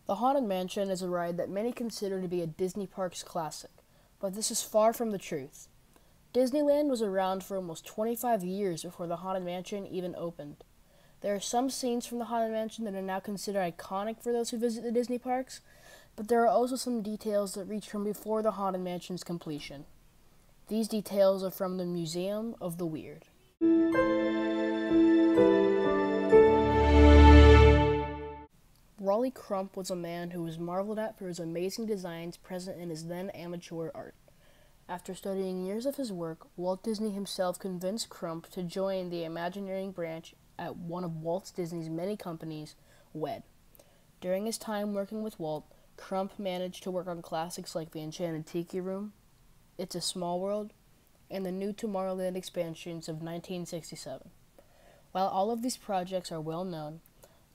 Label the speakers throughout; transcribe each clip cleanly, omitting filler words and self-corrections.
Speaker 1: The Haunted Mansion is a ride that many consider to be a Disney Parks classic, but this is far from the truth. Disneyland was around for almost 25 years before the Haunted Mansion even opened. There are some scenes from the Haunted Mansion that are now considered iconic for those who visit the Disney parks, but there are also some details that reach from before the Haunted Mansion's completion. These details are from the Museum of the Weird. Raleigh Crump was a man who was marveled at for his amazing designs present in his then amateur art. After studying years of his work, Walt Disney himself convinced Crump to join the Imagineering branch at one of Walt Disney's many companies, WED. During his time working with Walt, Crump managed to work on classics like the Enchanted Tiki Room, It's a Small World, and the new Tomorrowland expansions of 1967. While all of these projects are well known,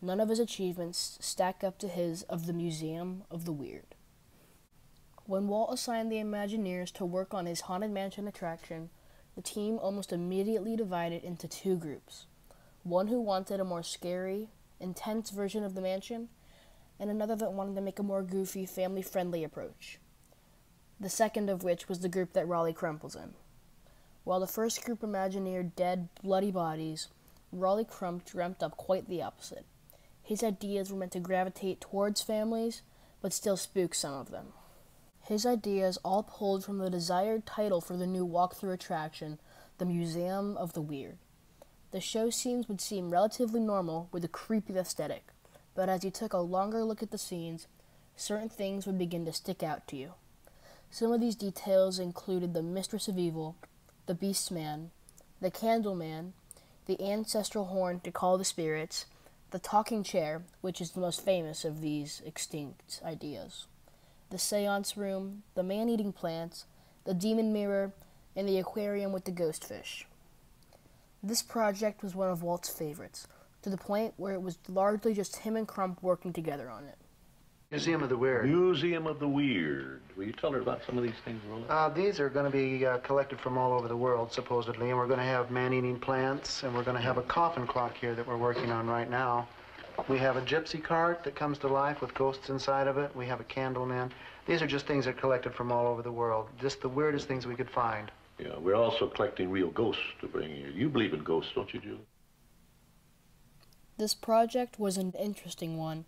Speaker 1: none of his achievements stack up to his of the Museum of the Weird. When Walt assigned the Imagineers to work on his Haunted Mansion attraction, the team almost immediately divided into two groups. One who wanted a more scary, intense version of the mansion, and another that wanted to make a more goofy, family-friendly approach. The second of which was the group that Raleigh Crump was in. While the first group imagineered dead, bloody bodies, Raleigh Crump dreamt up quite the opposite. His ideas were meant to gravitate towards families, but still spook some of them. His ideas all pulled from the desired title for the new walkthrough attraction, the Museum of the Weird. The show scenes would seem relatively normal with a creepy aesthetic, but as you took a longer look at the scenes, certain things would begin to stick out to you. Some of these details included the Mistress of Evil, the Beast Man, the Candle Man, the ancestral horn to call the spirits, the talking chair, which is the most famous of these extinct ideas, the seance room, the man-eating plants, the demon mirror, and the aquarium with the ghost fish. This project was one of Walt's favorites, to the point where it was largely just him and Crump working together on it.
Speaker 2: Museum of the Weird.
Speaker 3: Museum of the Weird. Will you tell her about some of these things, Roland?
Speaker 2: These are going to be collected from all over the world, supposedly, and we're going to have man-eating plants, and we're going to have a coffin clock here that we're working on right now. We have a gypsy cart that comes to life with ghosts inside of it. We have a candle man. These are just things that are collected from all over the world, just the weirdest things we could find.
Speaker 3: Yeah, we're also collecting real ghosts to bring you. You believe in ghosts, don't you, Julie?
Speaker 1: This project was an interesting one,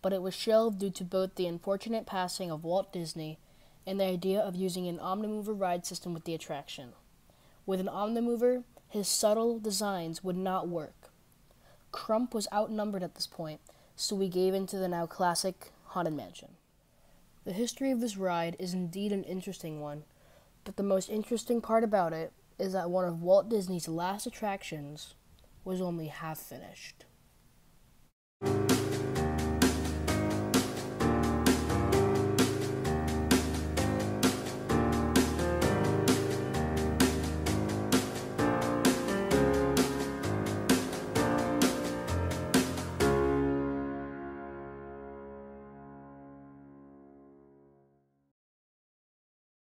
Speaker 1: but it was shelved due to both the unfortunate passing of Walt Disney and the idea of using an Omnimover ride system with the attraction. With an Omnimover, his subtle designs would not work. Crump was outnumbered at this point, so we gave in to the now classic Haunted Mansion. The history of this ride is indeed an interesting one, but the most interesting part about it is that one of Walt Disney's last attractions was only half finished.